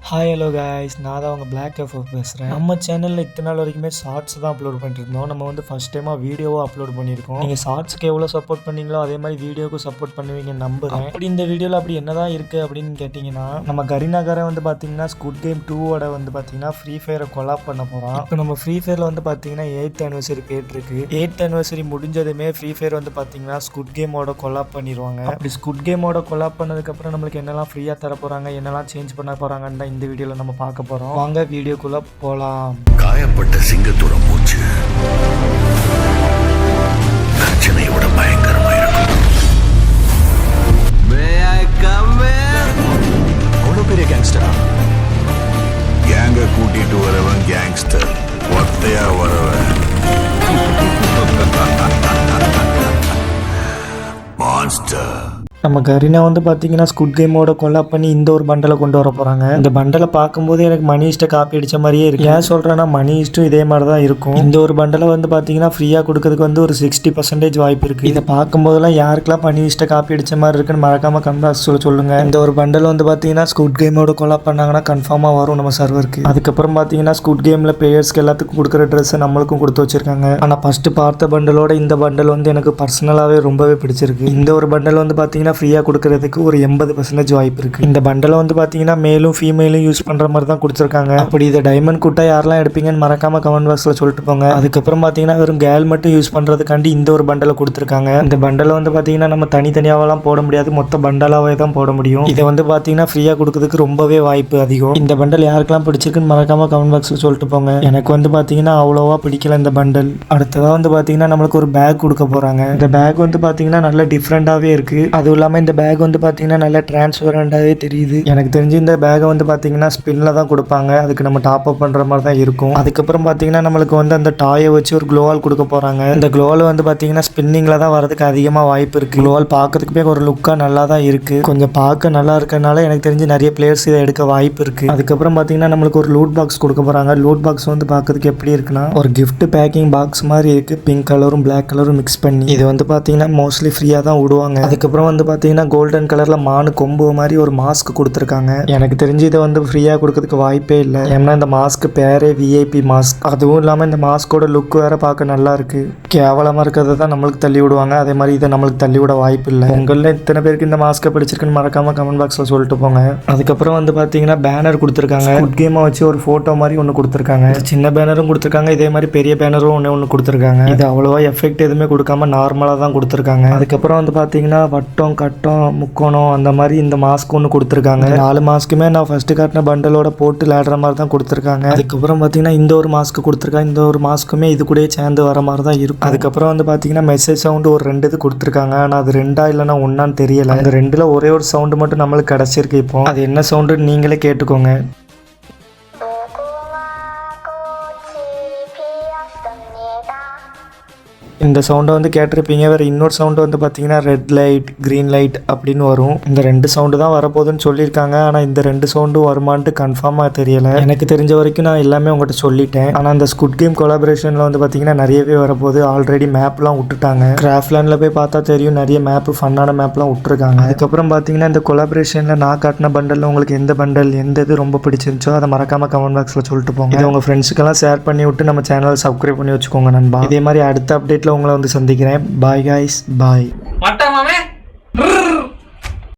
Hi hello guys, நான் தான் உங்கள் பிளாக் எஃப்எஃப் பேசுகிறேன். நம்ம சேனலில் இத்தனை நாள் வரைக்குமே ஷார்ட்ஸ் தான் அப்லோட் பண்ணிட்டு இருந்தோம். நம்ம வந்து ஃபஸ்ட் டைமாக வீடியோவாக அப்லோட் பண்ணியிருக்கோம். நீங்கள் ஷார்ட்ஸ்க்கு எவ்வளோ சப்போர்ட் பண்ணீங்களோ அதே மாதிரி வீடியோவுக்கு சப்போர்ட் பண்ணுவீங்கன்னு நம்புகிறேன். அப்படி இந்த வீடியோவில் அப்படி என்ன தான் இருக்குது அப்படின்னு கேட்டிங்கன்னா, நம்ம கரீனாகாரை வந்து பார்த்தீங்கன்னா ஸ்குட் கேம் 2 வந்து பார்த்தீங்கன்னா ஃப்ரீ ஃபயரை கொலாப் பண்ண போகிறோம். இப்போ நம்ம ஃப்ரீ ஃபயரில் வந்து பார்த்தீங்கன்னா 8th anniversary போயிட்டுருக்கு. 8th anniversary முடிஞ்சதுமே ஃப்ரீ ஃபயர் வந்து பார்த்தீங்கன்னா ஸ்குட் கேமோட கொலாப் பண்ணிடுவாங்க. அப்படி ஸ்குட் கேமோட கொலாப் பண்ணதுக்கப்புறம் நம்மளுக்கு என்னெல்லாம் ஃப்ரீயாக தர போகிறாங்க, என்னெல்லாம் சேஞ்ச் பண்ண போகிறாங்கன்னு தான் இந்த வீடியோவில் நம்ம பார்க்க போகிறோம். வாங்க வீடியோக்குள்ளே போகலாம். காயப்பட்ட சிங்கத்தோட மூச்சு பிரச்சனையோட பயங்கரமா இருக்கும். அவ்வளோ பெரிய கேங்ஸ்டரா? கேங்க கூட்டிட்டு வரவன் கேங்ஸ்டர், ஒத்தையா வரவன் மான்ஸ்டர். நம்ம கரீனா வந்து பார்த்தீங்கன்னா ஸ்குட் கேமோட கொலாப் பண்ணி இந்த ஒரு பண்டலை கொண்டு வர போகிறாங்க. இந்த பண்டலை பார்க்கும்போது எனக்கு மணி ஈஸ்ட்டை காப்பி அடித்த மாதிரியே இருக்கு. ஏன் சொல்கிறேன்னா மணி ஈஸ்ட்டும் இதே மாதிரி தான் இருக்கும். இந்த ஒரு பண்டலை வந்து பார்த்தீங்கன்னா ஃப்ரீயாக கொடுக்கறதுக்கு வந்து ஒரு 60% வாய்ப்பு இருக்குது. இதை பார்க்கும்போதெல்லாம் யாருக்கெல்லாம் மணி ஈஸ்ட்டை காப்பி அடித்த மாதிரி இருக்குன்னு மறக்காமல் கமெண்ட் சொல்லுங்கள். இந்த ஒரு பண்டல் வந்து பார்த்தீங்கன்னா ஸ்குட் கேமோட கொலாப் பண்ணாங்கன்னா கன்ஃபார்மாக வரும் நம்ம சர்வருக்கு. அதுக்கப்புறம் பார்த்தீங்கன்னா ஸ்குட் கேமில் பிளேயர்ஸ்க்கு எல்லாத்துக்கும் கொடுக்குற ட்ரெஸ்ஸை நம்மளுக்கும் கொடுத்து வச்சிருக்காங்க. ஆனால் ஃபஸ்ட்டு பார்த்த பண்டலோட இந்த பண்டல் வந்து எனக்கு பர்சனலாகவே ரொம்பவே பிடிச்சிருக்கு. இந்த ஒரு பண்டல் வந்து பார்த்தீங்கன்னா ஃப்ரீயாக கொடுக்கறதுக்கு ஒரு 80% வாய்ப்பு இருக்குது. இந்த பண்டலை வந்து பார்த்தீங்கன்னா மேலும் ஃபீமேலும் யூஸ் பண்ணுற மாதிரி தான் கொடுத்துருக்காங்க. அப்படி இதை டைமண்ட் கூட்டா யாரெல்லாம் எடுப்பீங்கன்னு மறக்காம கமெண்ட் பாக்ஸில் சொல்லிட்டு போங்க. அதுக்கப்புறம் பார்த்தீங்கன்னா வெறும் கேர்ள் மட்டும் யூஸ் பண்ணுறதுக்காண்டி இந்த ஒரு பண்டலை கொடுத்துருக்காங்க. இந்த பண்டலை வந்து பார்த்தீங்கன்னா நம்ம தனித்தனியாவெல்லாம் போட முடியாது, மொத்த பண்டலாகவே தான் போட முடியும். இதை வந்து பார்த்தீங்கன்னா ஃப்ரீயாக கொடுக்கறதுக்கு ரொம்பவே வாய்ப்பு அதிகம். இந்த பண்டல் யாருக்கெல்லாம் பிடிச்சிருக்குன்னு மறக்காம கமெண்ட் பாக்ஸில் சொல்லிட்டு போங்க. எனக்கு வந்து பார்த்தீங்கன்னா அவ்வளோவா பிடிக்கல இந்த பண்டல். அடுத்ததாக வந்து பார்த்தீங்கன்னா நம்மளுக்கு ஒரு பேக் கொடுக்க போகிறாங்க. இந்த பேக் வந்து பார்த்தீங்கன்னா நல்ல டிஃப்ரெண்ட்டாகவே இருக்குது. அதுவும் இல்லாமல் இந்த பேக் வந்து பார்த்தீங்கன்னா நல்ல டிரான்ஸ்பரண்டாகவே தெரியுது. எனக்கு தெரிஞ்சு இந்த பேக்கை வந்து பார்த்தீங்கன்னா ஸ்பின்ல தான் கொடுப்பாங்க. அதுக்கு நம்ம டாப் அப் பண்ணுற மாதிரி தான் இருக்கும். அதுக்கப்புறம் பார்த்தீங்கன்னா நம்மளுக்கு வந்து அந்த டாயை வச்சு ஒரு க்ளோவால் கொடுக்க போகிறாங்க. இந்த க்ளோவால் வந்து பார்த்தீங்கன்னா ஸ்பின்னிங்கில் தான் வரதுக்கு அதிகமாக வாய்ப்பு இருக்குது. க்ளோவால் பார்க்கறதுக்குமே ஒரு லுக்காக நல்லா தான் இருக்குது. கொஞ்சம் பார்க்க நல்லா இருக்கனால எனக்கு தெரிஞ்சு நிறைய பிளேயர்ஸ் இதை எடுக்க வாய்ப்பு இருக்குது. அதுக்கப்புறம் பார்த்தீங்கன்னா நம்மளுக்கு ஒரு லூட் பாக்ஸ் கொடுக்க போகிறாங்க. லூட் பாக்ஸ் வந்து பார்க்கறதுக்கு எப்படி இருக்குன்னா ஒரு கிஃப்ட் பேக்கிங் பாக்ஸ் மாதிரி இருக்குது. பிங்க் கலரும் பிளாக் கலரும் மிக்ஸ் பண்ணி இது வந்து பார்த்தீங்கன்னா மோஸ்ட்லி ஃப்ரீயாக தான் விடுவாங்க. அதுக்கப்புறம் வந்து பார்த்தீங்கன்னா கோல்டன் கலர்ல மானு கொம்பு மாதிரி ஒரு மாஸ்க் கொடுத்துருக்காங்க. எனக்கு தெரிஞ்சு இதை வந்து ஃப்ரீயா கொடுக்கறதுக்கு வாய்ப்பே இல்லை. ஏன்னா இந்த மாஸ்க் பேரே விஐபி மாஸ்க். அதுவும் இல்லாம இந்த மாஸ்கோட லுக் வேற பார்க்க நல்லா இருக்கு. கேவலமா இருக்கிறத தான் நம்மளுக்கு தள்ளி விடுவாங்க. அதே மாதிரி இதை நம்மளுக்கு தள்ளி விட வாய்ப்பு இல்லை. உங்களில் இத்தனை பேருக்கு இந்த மாஸ்க்கை பிடிச்சிருக்குன்னு மறக்காம கமெண்ட் பாக்ஸ்ல சொல்லிட்டு போங்க. அதுக்கப்புறம் வந்து பாத்தீங்கன்னா பேனர் கொடுத்துருக்காங்க. குட் கேமை வச்சு ஒரு போட்டோ மாதிரி ஒன்று கொடுத்துருக்காங்க. சின்ன பேனரும் கொடுத்துருக்காங்க, இதே மாதிரி பெரிய பேனரும் ஒன்று கொடுத்துருக்காங்க. இது அவ்வளோவா எஃபெக்ட் எதுவுமே கொடுக்காம நார்மலாக தான் கொடுத்துருக்காங்க. அதுக்கப்புறம் வந்து பாத்தீங்கன்னா வட்டம் கட்டம் முக்கோணம் அந்த மாதிரி இந்த மாஸ்க் ஒன்று கொடுத்துருக்காங்க. 4 மாஸ்க்குமே நான் ஃபர்ஸ்ட் காட்டின பண்டலோட போட்டு விளையாடுற மாதிரி தான் கொடுத்துருக்காங்க. அதுக்கப்புறம் பார்த்தீங்கன்னா இந்த ஒரு மாஸ்க் கொடுத்துருக்காங்க. இந்த ஒரு மாஸ்க்குமே இது கூட சேர்ந்து வர மாதிரி தான் இருக்கும். அதுக்கப்புறம் வந்து பார்த்தீங்கன்னா மெசேஜ் சவுண்டு ஒரு 2 இது கொடுத்துருக்காங்க. ஆனால் அது 2 இல்லைன்னா 1 தெரியல. அந்த 2ல் ஒரே ஒரு சவுண்டு மட்டும் நம்மளுக்கு கிடைச்சிருக்கு. இப்போ அது என்ன சவுண்டுன்னு நீங்களே கேட்டுக்கோங்க. இந்த சவுண்டை வந்து கேட்டிருப்பீங்க. வேறு இன்னொரு சவுண்டு வந்து பார்த்தீங்கன்னா ரெட் லைட் க்ரீன் லைட் அப்படின்னு வரும். இந்த 2 சவுண்டு தான் வரப்போகுதுன்னு சொல்லியிருக்காங்க. ஆனால் இந்த 2 சவுண்டும் வருமானட்டு கன்ஃபார்மாக தெரியலை. எனக்கு தெரிஞ்ச வரைக்கும் நான் எல்லாமே உங்கள்கிட்ட சொல்லிட்டேன். ஆனால் அந்த ஸ்குட் கேம் கொலாபரேஷனில் வந்து பார்த்தீங்கன்னா நிறையவே வரப்போகுது. ஆல்ரெடி மேப்லாம் விட்டுட்டாங்க. கிராஃப்ட்லேண்டில் போய் பார்த்தா தெரியும், நிறைய மேப்பு ஃபன்னான மேப்லாம் விட்டுருக்காங்க. அதுக்கப்புறம் பார்த்தீங்கன்னா இந்த கொலாபரேஷனில் நான் காட்டின பண்டலில் உங்களுக்கு எந்த பண்டல் எந்த இது ரொம்ப பிடிச்சிருந்துச்சோ அதை மறக்காமல் கமெண்ட் பாக்ஸில் சொல்லிட்டு போங்க. இதை உங்கள் ஃப்ரெண்ட்ஸுக்கெல்லாம் ஷேர் பண்ணி விட்டு நம்ம சேனலை சப்ஸ்கிரைப் பண்ணி வச்சுக்கோங்க நண்பா. இதே மாதிரி அடுத்த அப்டேட் உங்களை வந்து சந்திக்கிறேன். பாய் காய்ஸ், பாய்.